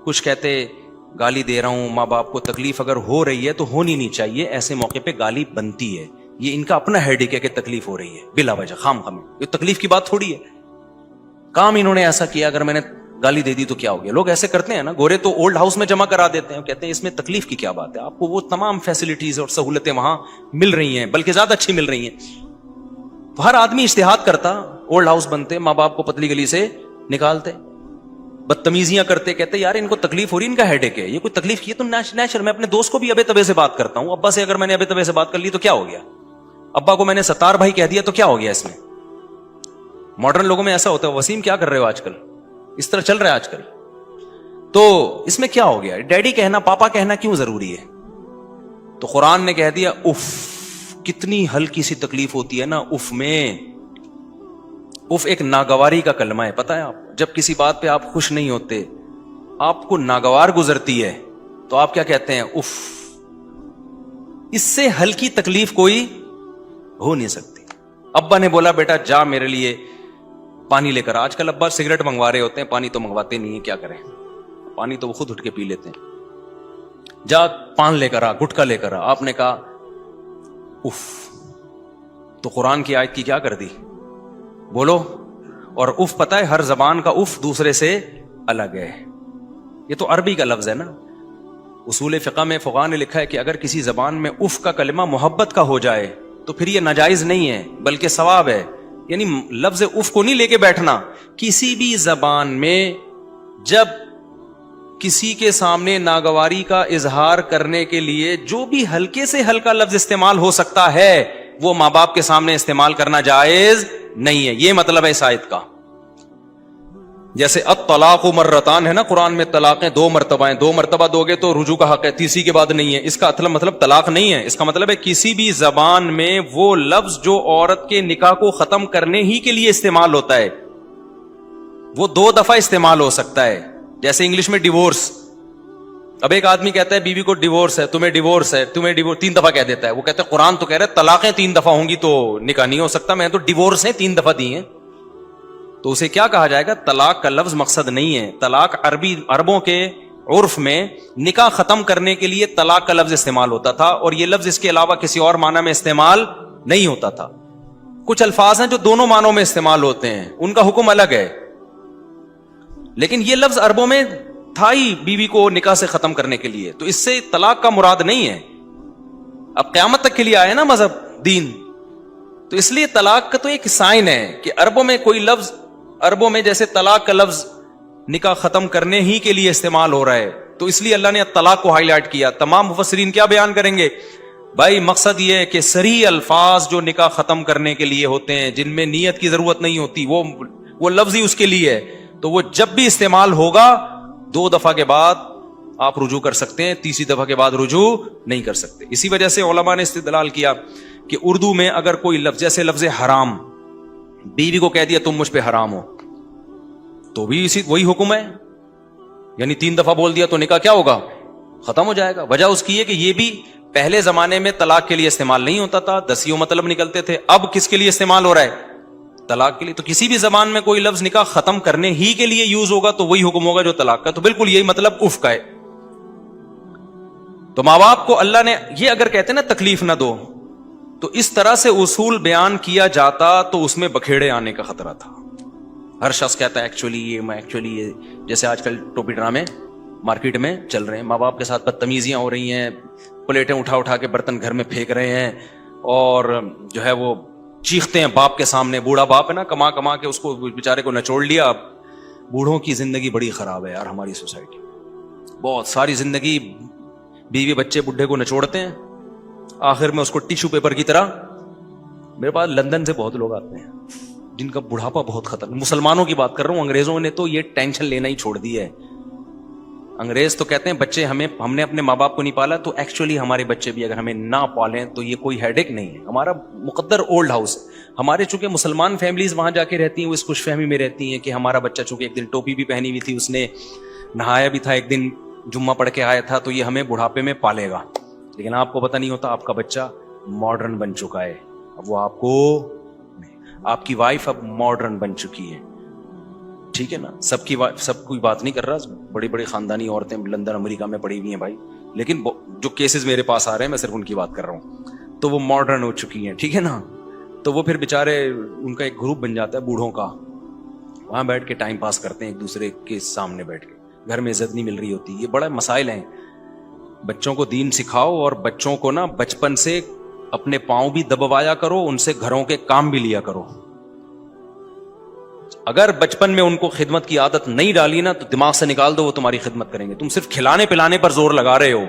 کچھ کہتے گالی دے رہا ہوں، ماں باپ کو تکلیف اگر ہو رہی ہے تو ہونی نہیں چاہیے، ایسے موقع پہ گالی بنتی ہے، یہ ان کا اپنا ہیڈک ہے کہ تکلیف ہو رہی ہے بلا وجہ خام خام، یہ تکلیف کی بات تھوڑی ہے، کام انہوں نے ایسا کیا، اگر میں نے گالی دے دی تو کیا ہو گیا. لوگ ایسے کرتے ہیں نا، گورے تو اولڈ ہاؤس میں جمع کرا دیتے ہیں، کہتے ہیں اس میں تکلیف کی کیا بات ہے، آپ کو وہ تمام فیسلٹیز اور سہولتیں وہاں مل رہی ہیں، بلکہ زیادہ اچھی مل رہی ہیں. تو ہر آدمی اجتہاد کرتا، اولڈ ہاؤس بنتے، ماں باپ کو پتلی گلی سے نکالتے، بدتمیزیاں کرتے، کہتے یار ان کو تکلیف ہو رہی، ان کا ہیڈک ہے، یہ کوئی تکلیف کی ہے تو نیچر. میں اپنے دوست کو بھی ابے تبے سے بات کرتا ہوں، ابا سے اگر میں نے ابے تبے سے بات کر لی تو کیا ہو گیا، ابا کو میں نے ستار بھائی کہہ دیا تو کیا ہو گیا. اس میں ماڈرن لوگوں میں ایسا ہوتا ہے، وسیم کیا کر رہے ہو آج کل، اس طرح چل رہا ہے آج کل، تو اس میں کیا ہو گیا، ڈیڈی کہنا پاپا کہنا کیوں ضروری ہے. تو قرآن نے کہہ دیا اف، کتنی ہلکی سی تکلیف ہوتی ہے نا اف میں. اف ایک ناگواری کا کلمہ ہے، پتہ ہے آپ، جب کسی بات پہ آپ خوش نہیں ہوتے، آپ کو ناگوار گزرتی ہے تو آپ کیا کہتے ہیں، اف. اس سے ہلکی تکلیف کوئی ہو نہیں سکتی. ابا نے بولا بیٹا جا میرے لیے پانی لے کر، آج کل ابا سگریٹ منگوا رہے ہوتے ہیں، پانی تو منگواتے نہیں ہیں، کیا کریں، پانی تو وہ خود اٹھ کے پی لیتے ہیں. جا پان لے کر آ، گٹکا لے کر آ. آپ نے کہا اف، تو قرآن کی آیت کی کیا کر دی، بولو. اور اف پتہ ہے ہر زبان کا اف دوسرے سے الگ ہے، یہ تو عربی کا لفظ ہے نا. اصول فقہ میں فقہاء نے لکھا ہے کہ اگر کسی زبان میں اف کا کلمہ محبت کا ہو جائے تو پھر یہ ناجائز نہیں ہے بلکہ ثواب ہے. یعنی لفظ اف کو نہیں لے کے بیٹھنا، کسی بھی زبان میں جب کسی کے سامنے ناگواری کا اظہار کرنے کے لیے جو بھی ہلکے سے ہلکا لفظ استعمال ہو سکتا ہے وہ ماں باپ کے سامنے استعمال کرنا جائز نہیں ہے. یہ مطلب ہے اس آیت کا. جیسے الطلاق مرتان ہے نا، قرآن میں طلاقیں 2 مرتبہ ہیں، 2 مرتبہ دو گے تو رجوع کا حق ہے، تیسری کے بعد نہیں ہے. اس کا مطلب طلاق نہیں ہے، اس کا مطلب ہے کسی بھی زبان میں وہ لفظ جو عورت کے نکاح کو ختم کرنے ہی کے لیے استعمال ہوتا ہے وہ 2 دفعہ استعمال ہو سکتا ہے. جیسے انگلش میں ڈیورس، اب ایک آدمی کہتا ہے بیوی کو ڈیورس ہے، تمہیں ڈیورس ہے، تمہیں ڈیورس 3 دفعہ کہہ دیتا ہے، وہ کہتا ہے قرآن تو کہہ رہا ہے طلاقیں 3 دفعہ ہوں گی تو نکاح نہیں ہو سکتا، میں تو ڈیورس ہیں 3 دفعہ دی ہیں. تو اسے کیا کہا جائے گا، طلاق کا لفظ مقصد نہیں ہے. طلاق عربوں کے عرف میں نکاح ختم کرنے کے لیے طلاق کا لفظ استعمال ہوتا تھا، اور یہ لفظ اس کے علاوہ کسی اور معنی میں استعمال نہیں ہوتا تھا. کچھ الفاظ ہیں جو دونوں معنوں میں استعمال ہوتے ہیں، ان کا حکم الگ ہے، لیکن یہ لفظ عربوں میں تھا ہی بیوی کو نکاح سے ختم کرنے کے لیے، تو اس سے طلاق کا مراد نہیں ہے. اب قیامت تک کے لیے آیا نا مذہب دین، تو اس لیے طلاق کا تو ایک سائن ہے کہ عربوں میں کوئی لفظ، عربوں میں جیسے طلاق کا لفظ نکاح ختم کرنے ہی کے لیے استعمال ہو رہا ہے، تو اس لیے اللہ نے طلاق کو ہائی لائٹ کیا. تمام مفسرین کیا بیان کریں گے، بھائی مقصد یہ ہے کہ صریح الفاظ جو نکاح ختم کرنے کے لیے ہوتے ہیں، جن میں نیت کی ضرورت نہیں ہوتی، وہ لفظ ہی اس کے لیے ہے، تو وہ جب بھی استعمال ہوگا 2 دفعہ کے بعد آپ رجوع کر سکتے ہیں، تیسری دفعہ کے بعد رجوع نہیں کر سکتے. اسی وجہ سے علماء نے استدلال کیا کہ اردو میں اگر کوئی لفظ، جیسے لفظ حرام، بیوی کو کہہ دیا تم مجھ پہ حرام ہو، تو بھی وہی حکم ہے، یعنی 3 دفعہ بول دیا تو نکاح کیا ہوگا، ختم ہو جائے گا. وجہ اس کی ہے کہ یہ بھی پہلے زمانے میں طلاق کے لیے استعمال نہیں ہوتا تھا، 10 مطلب نکلتے تھے، اب کس کے لیے استعمال ہو رہا ہے، طلاق کے لیے. تو کسی بھی زبان میں کوئی لفظ نکاح ختم کرنے ہی کے لیے یوز ہوگا تو وہی حکم ہوگا جو طلاق کا. تو بالکل یہی مطلب اف کا ہے. تو ماں باپ کو اللہ نے یہ اگر کہتے نا تکلیف نہ دو، تو اس طرح سے اصول بیان کیا جاتا تو اس میں بکھیڑے آنے کا خطرہ تھا. ہر شخص کہتا ہے ایکچولی یہ، جیسے آج کل ٹوپی ڈرامے مارکیٹ میں چل رہے ہیں، ماں باپ کے ساتھ بدتمیزیاں ہو رہی ہیں، پلیٹیں اٹھا کے برتن گھر میں پھینک رہے ہیں، اور جو ہے وہ چیختے ہیں باپ کے سامنے. بوڑھا باپ ہے نا، کما کے اس کو بیچارے کو نچوڑ لیا. بوڑھوں کی زندگی بڑی خراب ہے یار ہماری سوسائٹی، بہت ساری زندگی بیوی بچے بڈھے کو نچوڑتے ہیں، آخر میں اس کو ٹیشو پیپر کی طرح. میرے پاس لندن سے بہت لوگ آتے ہیں جن کا بڑھاپا بہت خطرناک، مسلمانوں کی بات کر رہا ہوں، انگریزوں نے تو یہ ٹینشن لینا ہی چھوڑ دی ہے. انگریز تو کہتے ہیں بچے ہم نے اپنے ماں باپ کو نہیں پالا، تو ایکچولی ہمارے بچے بھی اگر ہمیں نہ پالیں تو یہ کوئی ہیڈک نہیں ہے. ہمارا مقدر اولڈ ہاؤس، ہمارے چونکہ مسلمان فیملیز وہاں جا کے رہتی ہیں، وہ اس خوش فہمی میں رہتی ہیں کہ ہمارا بچہ چونکہ ایک دن ٹوپی بھی پہنی ہوئی تھی، اس نے نہایا بھی تھا، ایک دن جمعہ پڑھ کے آیا تھا، تو یہ ہمیں بڑھاپے میں پالے گا. لیکن آپ کو پتہ نہیں ہوتا آپ کا بچہ ماڈرن بن چکا ہے، اب وہ آپ کو، آپ کی وائف اب ماڈرن بن چکی ہے. ٹھیک ہے نا, سب کوئی بات نہیں کر رہا, بڑی بڑی خاندانی عورتیں لندن امریکہ میں پڑی ہوئی ہیں بھائی, لیکن جو کیسز میرے پاس آ رہے ہیں میں صرف ان کی بات کر رہا ہوں, تو وہ ماڈرن ہو چکی ہیں, ٹھیک ہے نا. تو وہ پھر بےچارے ان کا ایک گروپ بن جاتا ہے بوڑھوں کا, وہاں بیٹھ کے ٹائم پاس کرتے ہیں ایک دوسرے کے سامنے بیٹھ کے, گھر میں عزت نہیں مل رہی ہوتی. یہ بڑے مسائل ہیں. بچوں کو دین سکھاؤ اور بچوں کو نا بچپن سے اپنے پاؤں بھی دبوایا کرو, ان سے گھروں کے کام بھی لیا کرو. اگر بچپن میں ان کو خدمت کی عادت نہیں ڈالی نا تو دماغ سے نکال دو, وہ تمہاری خدمت کریں گے. تم صرف کھلانے پلانے پر زور لگا رہے ہو,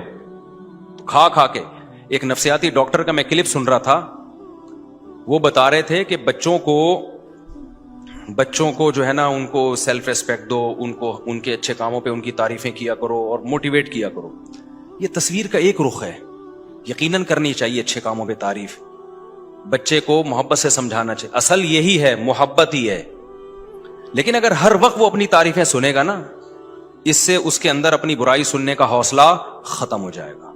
کھا کھا کے. ایک نفسیاتی ڈاکٹر کا میں کلپ سن رہا تھا, وہ بتا رہے تھے کہ بچوں کو جو ہے نا ان کو سیلف ریسپیکٹ دو, ان کو ان کے اچھے کاموں پہ ان کی تعریفیں کیا کرو اور موٹیویٹ کیا کرو. یہ تصویر کا ایک رخ ہے, یقیناً کرنی چاہیے اچھے کاموں پہ تعریف, بچے کو محبت سے سمجھانا چاہیے, اصل یہی ہے, محبت ہی ہے. لیکن اگر ہر وقت وہ اپنی تعریفیں سنے گا نا, اس سے اس کے اندر اپنی برائی سننے کا حوصلہ ختم ہو جائے گا.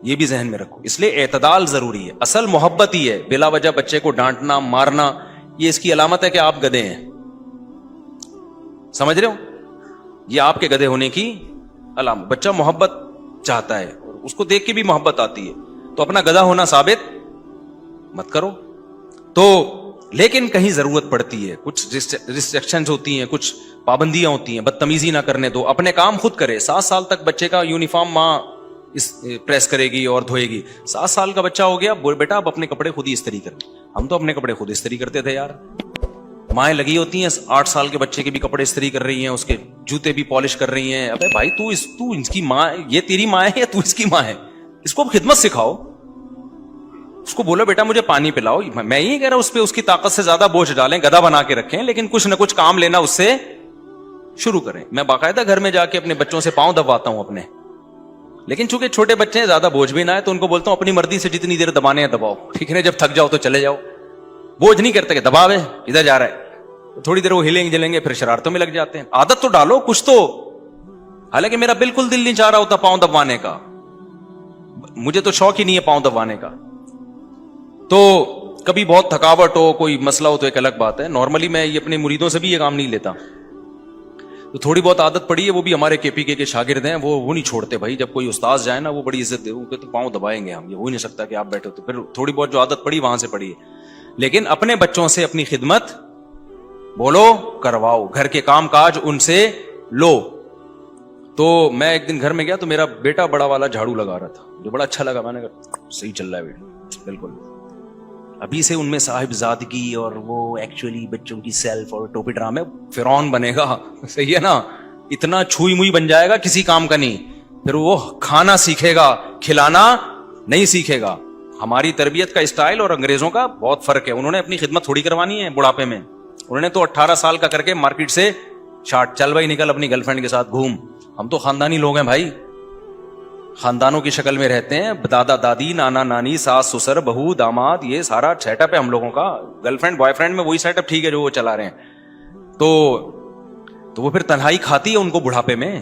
یہ بھی ذہن میں رکھو. اس لیے اعتدال ضروری ہے, اصل محبت ہی ہے. بلا وجہ بچے کو ڈانٹنا مارنا یہ اس کی علامت ہے کہ آپ گدھے ہیں, سمجھ رہے ہو, یہ آپ کے گدھے ہونے کی علامت. بچہ محبت چاہتا ہے, اس کو دیکھ کے بھی محبت آتی ہے, تو اپنا گدھا ہونا ثابت مت کرو. تو لیکن کہیں ضرورت پڑتی ہے, کچھ ریسٹرکشنز ہوتی ہیں, کچھ پابندیاں ہوتی ہیں, بدتمیزی نہ کرنے دو, اپنے کام خود کرے. 7 سال تک بچے کا یونیفارم ماں پریس کرے گی اور دھوئے گی. 7 سال کا بچہ ہو گیا, بیٹا اب اپنے کپڑے خود ہی استری کر. ہم تو اپنے کپڑے خود استری کرتے تھے یار. مائیں لگی ہوتی ہیں 8 سال کے بچے کے بھی کپڑے استری کر رہی ہیں, اس کے جوتے بھی پالش کر رہی ہیں. ابے بھائی تو اس کی ماں, یہ تیری ماں ہے یا تو اس کی ماں ہے؟ اس کو خدمت سکھاؤ, اس کو بولو بیٹا مجھے پانی پلاؤ. میں یہ کہہ رہا ہوں اس پہ اس کی طاقت سے زیادہ بوجھ ڈالیں, گدھا بنا کے رکھیں, لیکن کچھ نہ کچھ کام لینا اس سے شروع کریں. میں باقاعدہ گھر میں جا کے اپنے بچوں سے پاؤں دبواتا ہوں اپنے, لیکن چونکہ چھوٹے بچے ہیں زیادہ بوجھ بھی نہ ہے تو ان کو بولتا ہوں اپنی مرضی سے جتنی دیر دبانے ہیں دباؤ, ٹھیک ہے, جب تھک جاؤ تو چلے جاؤ. بوجھ نہیں کرتے کہ دباوے ادھر جا رہا ہے, تھوڑی دیر وہ ہلیں گے جلیں گے, پھر شرارتوں میں لگ جاتے ہیں. عادت تو ڈالو کچھ تو. حالانکہ میرا بالکل دل نہیں چاہ رہا ہوتا پاؤں دبوانے کا, مجھے تو شوق ہی نہیں ہے پاؤں دبوانے کا. تو کبھی بہت تھکاوٹ ہو, کوئی مسئلہ ہو تو ایک الگ بات ہے. نارملی میں یہ اپنے مریدوں سے بھی یہ کام نہیں لیتا. تو تھوڑی بہت عادت پڑی ہے, وہ بھی ہمارے KPK کے شاگرد ہیں, وہ نہیں چھوڑتے بھائی. جب کوئی استاد جائے نا وہ بڑی عزت دے, وہ تو پاؤں دبائیں گے ہم, یہ ہو ہی نہیں سکتا کہ آپ بیٹھو. تو پھر تھوڑی بہت جو عادت پڑی وہاں سے پڑی ہے. لیکن اپنے بچوں سے اپنی خدمت بولو کرواؤ, گھر کے کام کاج ان سے لو. تو میں ایک دن گھر میں گیا تو میرا بیٹا بڑا والا جھاڑو لگا رہا تھا, جو بڑا اچھا لگا. میں نے کہا صحیح چل رہا ہے بیٹا, بالکل. ابھی سے ان میں صاحب زادگی اور وہ ایکچولی بچوں کی سیلف اور ٹوپی ڈرامے, فرعون بنے گا, صحیح ہے نا, اتنا چھوئی موئی بن جائے گا کسی کام کا نہیں. پھر وہ کھانا سیکھے گا, کھلانا نہیں سیکھے گا. ہماری تربیت کا اسٹائل اور انگریزوں کا بہت فرق ہے. انہوں نے اپنی خدمت تھوڑی کروانی ہے بڑھاپے میں, انہوں نے تو 18 سال کا کر کے مارکیٹ سے شارٹ, چل بھائی نکل اپنی گرل فرینڈ کے ساتھ گھوم. ہم تو خاندانی لوگ ہیں بھائی, خاندانوں کی شکل میں رہتے ہیں, دادا دادی نانا نانی ساس سسر بہو داماد, یہ سارا سیٹ اپ ہے ہم لوگوں کا. گرل فرینڈ بوائے فرینڈ میں وہی سیٹ اپ ٹھیک ہے جو وہ چلا رہے ہیں. تو وہ پھر تنہائی کھاتی ہے ان کو بڑھاپے میں.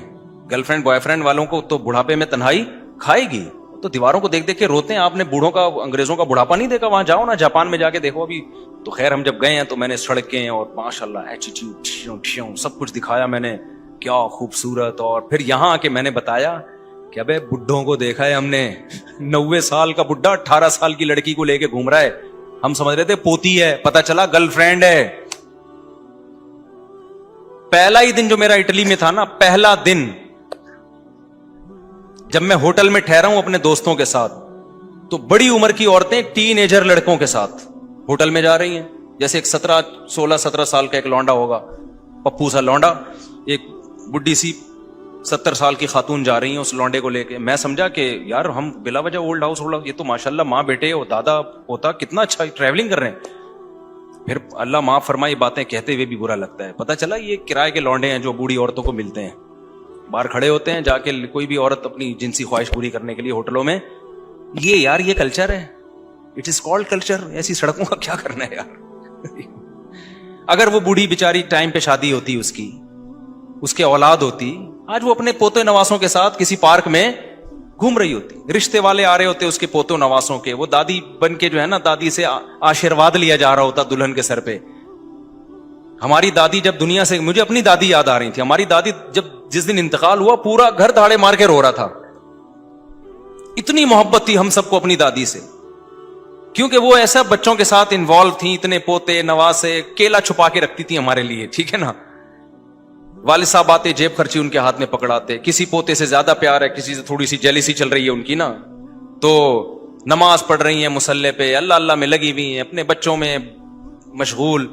گرل فرینڈ بوائے فرینڈ والوں کو تو بڑھاپے میں تنہائی کھائے گی. تو دیواروں کو دیکھ دیکھ کے روتے ہیں. آپ نے بوڑھوں کا انگریزوں کا بڑھاپا نہیں دیکھا؟ وہاں جاؤ نا, جاپان میں جا کے دیکھو. ابھی تو خیر ہم جب گئے ہیں تو میں نے سڑکیں اور ماشاء اللہ ایٹیٹیوڈ سب کچھ دکھایا میں نے, کیا خوبصورت. اور پھر یہاں آ کے میں نے بتایا کہ ابے بڈھوں کو دیکھا ہے ہم نے, 90 سال کا بڈھا 18 سال کی لڑکی کو لے کے گھوم رہا ہے. ہم سمجھ رہے تھے پوتی ہے, پتا چلا گرل فرینڈ ہے. پہلا ہی دن جو میرا اٹلی میں تھا نا, پہلا دن جب میں ہوٹل میں ٹھہرا ہوں اپنے دوستوں کے ساتھ, تو بڑی عمر کی عورتیں ٹین ایجر لڑکوں کے ساتھ ہوٹل میں جا رہی ہیں. جیسے ایک 16-17 سال کا ایک لونڈا ہوگا, پپو سا لونڈا, ایک بڈھی سی 70 سال کی خاتون جا رہی ہیں اس لونڈے کو لے کے. میں سمجھا کہ یار ہم بلا وجہ اولڈ ہاؤس ہولڈ, یہ تو ماشاءاللہ ماں بیٹے اور دادا پوتا کتنا اچھا ٹریولنگ کر رہے ہیں. پھر اللہ معاف فرمائے باتیں کہتے ہوئے بھی برا لگتا ہے. پتہ چلا یہ کرائے کے لونڈے ہیں جو بوڑھی عورتوں کو ملتے ہیں, باہر کھڑے ہوتے ہیں جا کے, کوئی بھی عورت اپنی جنسی خواہش پوری کرنے کے لیے ہوٹلوں میں. یہ یار یہ کلچر ہے, اٹ از کالڈ کلچر. ایسی سڑکوں کا کیا کرنا ہے یار. اگر وہ بوڑھی بیچاری ٹائم پہ شادی ہوتی, اس کے اولاد ہوتی, آج وہ اپنے پوتے نواسوں کے ساتھ کسی پارک میں گھوم رہی ہوتی. رشتے والے آ رہے ہوتے اس کے پوتوں نواسوں کے, وہ دادی بن کے جو ہے نا, دادی سے آشیرواد لیا جا رہا ہوتا دلہن کے سر پہ. ہماری دادی جب دنیا سے, مجھے اپنی دادی یاد آ رہی تھی, ہماری دادی جب جس دن انتقال ہوا پورا گھر دھاڑے مار کے رو رہا تھا. اتنی محبت تھی ہم سب کو اپنی دادی سے, کیونکہ وہ ایسا بچوں کے ساتھ انوالو تھیں, اتنے پوتے نواسے, کیلا چھپا کے رکھتی تھی ہمارے لیے, ٹھیک ہے نا. والد صاحب آتے, جیب خرچی ان کے ہاتھ میں پکڑاتے, کسی پوتے سے زیادہ پیار ہے, کسی سے تھوڑی سی جیلیسی چل رہی ہے ان کی نا, تو نماز پڑھ رہی ہیں مصلے پہ, اللہ اللہ میں لگی ہوئی ہیں, اپنے بچوں میں مشغول,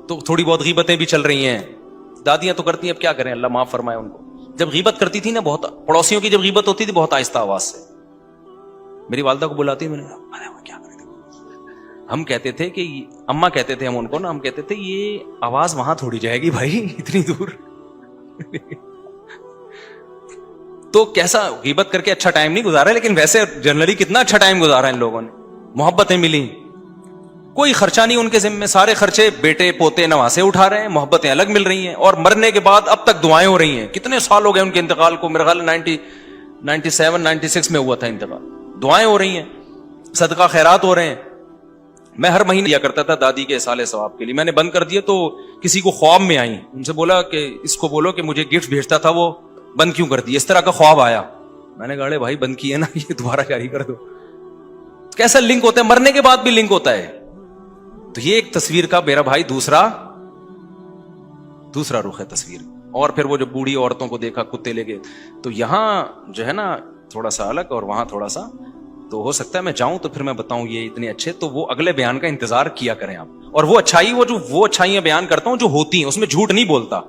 تو تھوڑی بہت غیبتیں بھی چل رہی ہیں. دادیاں تو کرتی ہیں, اب کیا کریں, اللہ معاف فرمائے ان کو. جب غیبت کرتی تھی نا, بہت پڑوسیوں کی جب غیبت ہوتی تھی بہت آہستہ آواز سے, میری والدہ کو بلاتی, میں نے کیا کریں, ہم کہتے تھے کہ اماں کہتے تھے ہم ان کو نا, ہم کہتے تھے یہ آواز وہاں تھوڑی جائے گی بھائی اتنی دور. تو کیسا غیبت کر کے اچھا ٹائم نہیں گزارا, لیکن ویسے جنرلی کتنا اچھا ٹائم گزارا ان لوگوں نے, محبتیں ملی, کوئی خرچہ نہیں ان کے ذمہ, سارے خرچے بیٹے پوتے نواسے اٹھا رہے ہیں, محبتیں الگ مل رہی ہیں, اور مرنے کے بعد اب تک دعائیں ہو رہی ہیں. کتنے سال ہو گئے ان کے انتقال کو, میرے خیال 97-96 میں ہوا تھا انتقال, دعائیں ہو رہی ہیں, صدقہ خیرات ہو رہے ہیں. میں ہر مہینے دیا کرتا تھا دادی کے اصالے ثواب کے لیے, میں نے بند کر دیا. تو کسی کو خواب میں آئی, ان سے بولا کہ اس کو بولو کہ مجھے گفٹ بھیجتا تھا وہ بند کیوں کر دیا, اس طرح کا خواب آیا. میں نے کہا ارے بھائی بند کیے نا, یہ دوبارہ جاری کر دو. کیسا لنک ہوتا ہے, مرنے کے بعد بھی لنک ہوتا ہے. تو یہ ایک تصویر کا میرا بھائی دوسرا رخ ہے تصویر. اور پھر وہ جو بوڑھی عورتوں کو دیکھا کتے لے گئے, تو یہاں جو ہے نا تھوڑا سا الگ اور وہاں تھوڑا سا, تو ہو سکتا ہے میں جاؤں تو پھر میں بتاؤں یہ اتنے اچھے, تو وہ اگلے بیان کا انتظار کیا کریں آپ. اور وہ اچھائی, وہ اچھائیاں بیان کرتا ہوں جو ہوتی ہیں, اس میں جھوٹ نہیں بولتا.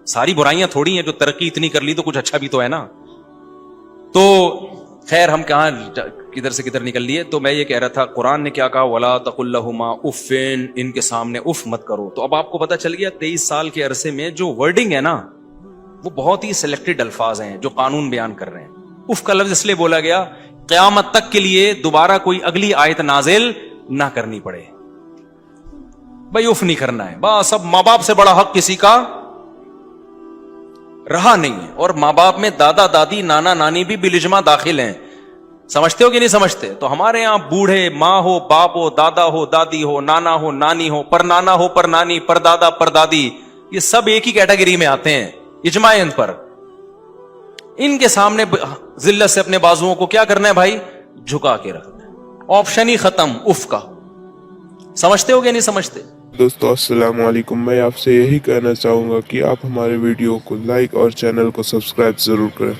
ساری برائیاں تھوڑی ہیں, جو ترقی اتنی کر لی تو کچھ اچھا بھی تو ہے نا. تو خیر ہم کہاں کدھر سے کدھر نکل لیے. تو میں یہ کہہ رہا تھا, قرآن نے کیا کہا, وَلَا تَقُلْ لَهُمَا اُفٍّ, ان کے سامنے اف مت کرو. تو اب آپ کو پتا چل گیا 23 سال کے عرصے میں جو ورڈنگ ہے نا, وہ بہت ہی سلیکٹڈ الفاظ ہیں جو قانون بیان کر رہے ہیں. اف کا لفظ اس لیے بولا گیا قیامت تک کے لیے دوبارہ کوئی اگلی آیت نازل نہ کرنی پڑے. بھائی اف نہیں کرنا ہے بس. اب ماں باپ سے بڑا حق کسی کا رہا نہیں ہے, اور ماں باپ میں دادا دادی نانا نانی بھی بالاجماع داخل ہیں. سمجھتے ہو کہ نہیں سمجھتے؟ تو ہمارے یہاں بوڑھے, ماں ہو باپ ہو, دادا ہو دادی ہو, نانا ہو نانی ہو, پر نانا ہو پر نانی, پر دادا پر دادی, یہ سب ایک ہی کیٹیگری میں آتے ہیں اجماع ان پر. ان کے سامنے ذلت سے اپنے بازوؤں کو کیا کرنا ہے بھائی, جھکا کے رکھنا ہے. آپشن ہی ختم اف کا. سمجھتے ہو کہ نہیں سمجھتے؟ دوستو السلام علیکم. میں آپ سے یہی کہنا چاہوں گا کہ آپ ہمارے ویڈیو کو لائک اور چینل کو سبسکرائب ضرور کریں.